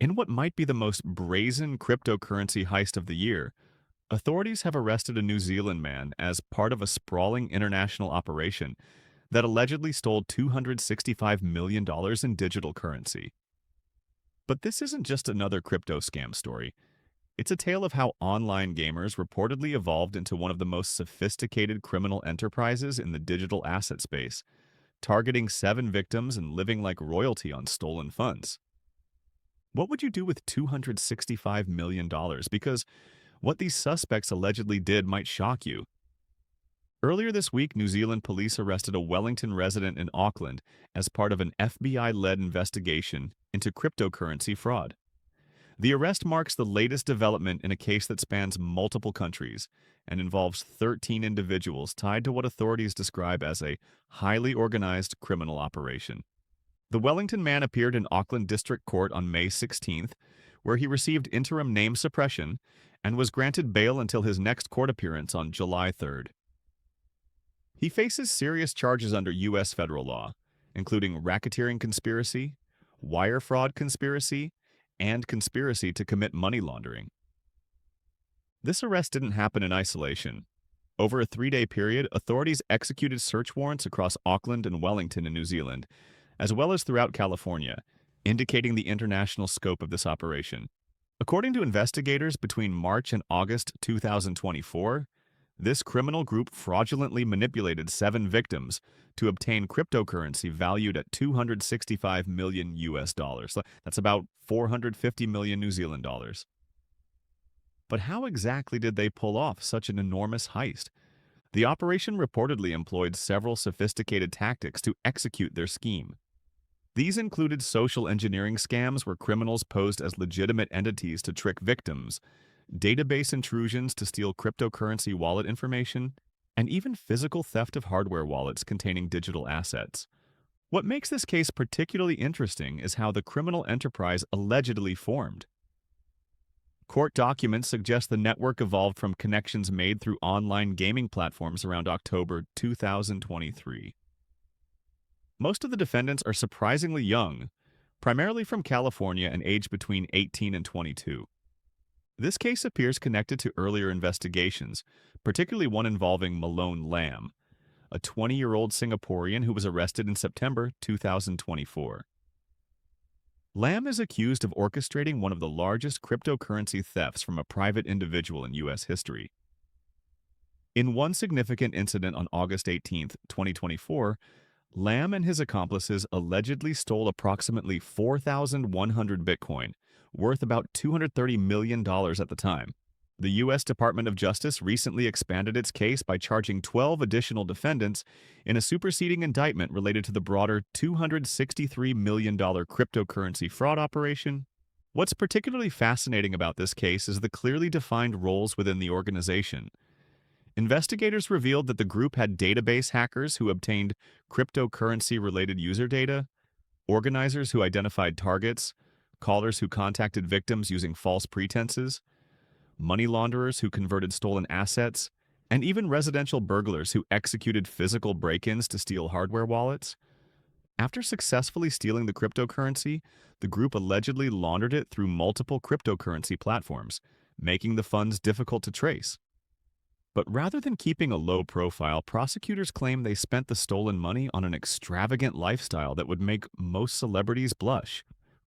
In what might be the most brazen cryptocurrency heist of the year, authorities have arrested a New Zealand man as part of a sprawling international operation that allegedly stole $265 million in digital currency. But this isn't just another crypto scam story. It's a tale of how online gamers reportedly evolved into one of the most sophisticated criminal enterprises in the digital asset space, targeting 7 victims and living like royalty on stolen funds. What would you do with $265 million? Because what these suspects allegedly did might shock you. Earlier this week, New Zealand police arrested a Wellington resident in Auckland as part of an FBI-led investigation into cryptocurrency fraud. The arrest marks the latest development in a case that spans multiple countries and involves 13 individuals tied to what authorities describe as a highly organized criminal operation. The Wellington man appeared in Auckland District Court on May 16th, where he received interim name suppression and was granted bail until his next court appearance on July 3rd. He faces serious charges under U.S. federal law, including racketeering conspiracy, wire fraud conspiracy, and conspiracy to commit money laundering. This arrest didn't happen in isolation. Over a 3-day period, authorities executed search warrants across Auckland and Wellington in New Zealand, as well as throughout California, indicating the international scope of this operation. According to investigators, between March and August 2024, this criminal group fraudulently manipulated 7 victims to obtain cryptocurrency valued at 265 million US dollars. That's about 450 million New Zealand dollars. But how exactly did they pull off such an enormous heist? The operation reportedly employed several sophisticated tactics to execute their scheme. These included social engineering scams where criminals posed as legitimate entities to trick victims, database intrusions to steal cryptocurrency wallet information, and even physical theft of hardware wallets containing digital assets. What makes this case particularly interesting is how the criminal enterprise allegedly formed. Court documents suggest the network evolved from connections made through online gaming platforms around October 2023. Most of the defendants are surprisingly young, primarily from California and aged between 18 and 22. This case appears connected to earlier investigations, particularly one involving Malone Lam, a 20-year-old Singaporean who was arrested in September 2024. Lam is accused of orchestrating one of the largest cryptocurrency thefts from a private individual in U.S. history. In one significant incident on August 18, 2024, Lam and his accomplices allegedly stole approximately 4,100 Bitcoin, worth about $230 million at the time. The U.S. Department of Justice recently expanded its case by charging 12 additional defendants in a superseding indictment related to the broader $263 million cryptocurrency fraud operation. What's particularly fascinating about this case is the clearly defined roles within the organization. Investigators revealed that the group had database hackers who obtained cryptocurrency-related user data, organizers who identified targets, callers who contacted victims using false pretenses, money launderers who converted stolen assets, and even residential burglars who executed physical break-ins to steal hardware wallets. After successfully stealing the cryptocurrency, the group allegedly laundered it through multiple cryptocurrency platforms, making the funds difficult to trace. But rather than keeping a low profile, prosecutors claim they spent the stolen money on an extravagant lifestyle that would make most celebrities blush.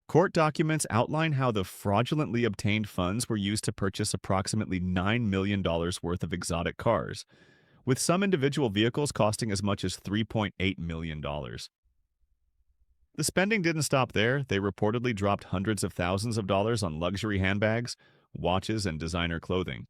Court documents outline how the fraudulently obtained funds were used to purchase approximately $9 million worth of exotic cars, with some individual vehicles costing as much as $3.8 million. The spending didn't stop there. They reportedly dropped hundreds of thousands of dollars on luxury handbags, watches, and designer clothing.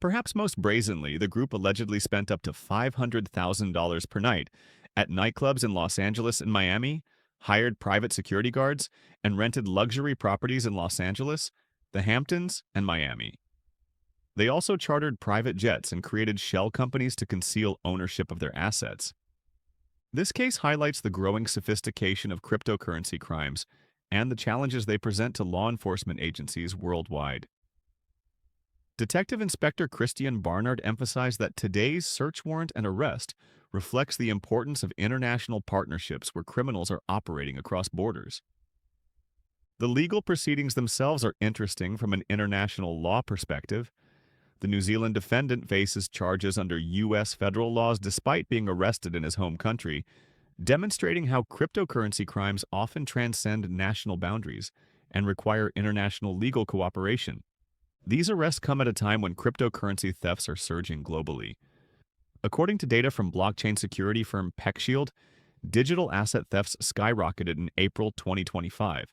Perhaps most brazenly, the group allegedly spent up to $500,000 per night at nightclubs in Los Angeles and Miami, hired private security guards, and rented luxury properties in Los Angeles, the Hamptons, and Miami. They also chartered private jets and created shell companies to conceal ownership of their assets. This case highlights the growing sophistication of cryptocurrency crimes and the challenges they present to law enforcement agencies worldwide. Detective Inspector Christian Barnard emphasized that today's search warrant and arrest reflects the importance of international partnerships where criminals are operating across borders. The legal proceedings themselves are interesting from an international law perspective. The New Zealand defendant faces charges under U.S. federal laws despite being arrested in his home country, demonstrating how cryptocurrency crimes often transcend national boundaries and require international legal cooperation. These arrests come at a time when cryptocurrency thefts are surging globally. According to data from blockchain security firm PeckShield, digital asset thefts skyrocketed in April 2025,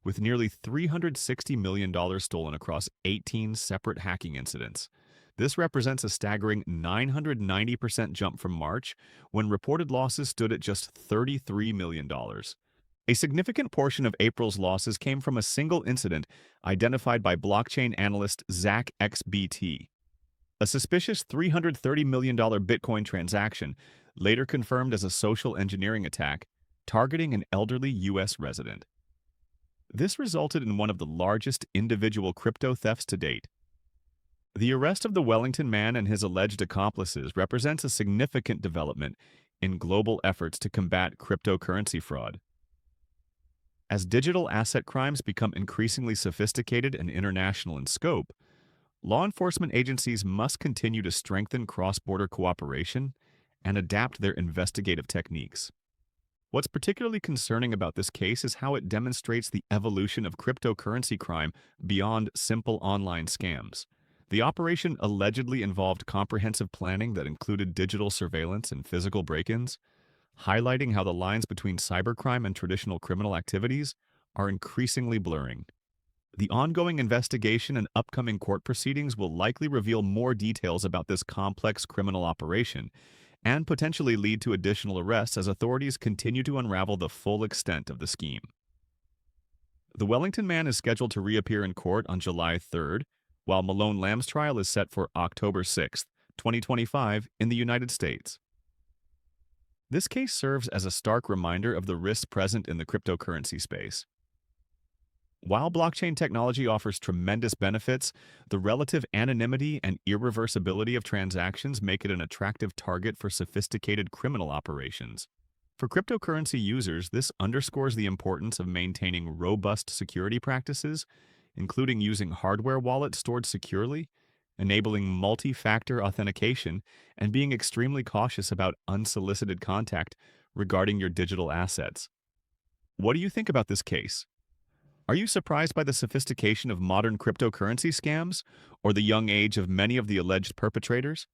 with nearly $360 million stolen across 18 separate hacking incidents. This represents a staggering 990% jump from March, when reported losses stood at just $33 million. A significant portion of April's losses came from a single incident identified by blockchain analyst Zach XBT. A suspicious $330 million Bitcoin transaction, later confirmed as a social engineering attack, targeting an elderly U.S. resident. This resulted in one of the largest individual crypto thefts to date. The arrest of the Wellington man and his alleged accomplices represents a significant development in global efforts to combat cryptocurrency fraud. As digital asset crimes become increasingly sophisticated and international in scope, law enforcement agencies must continue to strengthen cross-border cooperation and adapt their investigative techniques. What's particularly concerning about this case is how it demonstrates the evolution of cryptocurrency crime beyond simple online scams. The operation allegedly involved comprehensive planning that included digital surveillance and physical break-ins, highlighting how the lines between cybercrime and traditional criminal activities are increasingly blurring. The ongoing investigation and upcoming court proceedings will likely reveal more details about this complex criminal operation and potentially lead to additional arrests as authorities continue to unravel the full extent of the scheme. The Wellington man is scheduled to reappear in court on July 3rd, while Malone Lamb's trial is set for October 6, 2025, in the United States. This case serves as a stark reminder of the risks present in the cryptocurrency space. While blockchain technology offers tremendous benefits, the relative anonymity and irreversibility of transactions make it an attractive target for sophisticated criminal operations. For cryptocurrency users, this underscores the importance of maintaining robust security practices, including using hardware wallets stored securely, enabling multi-factor authentication, and being extremely cautious about unsolicited contact regarding your digital assets. What do you think about this case? Are you surprised by the sophistication of modern cryptocurrency scams or the young age of many of the alleged perpetrators?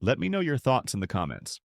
Let me know your thoughts in the comments.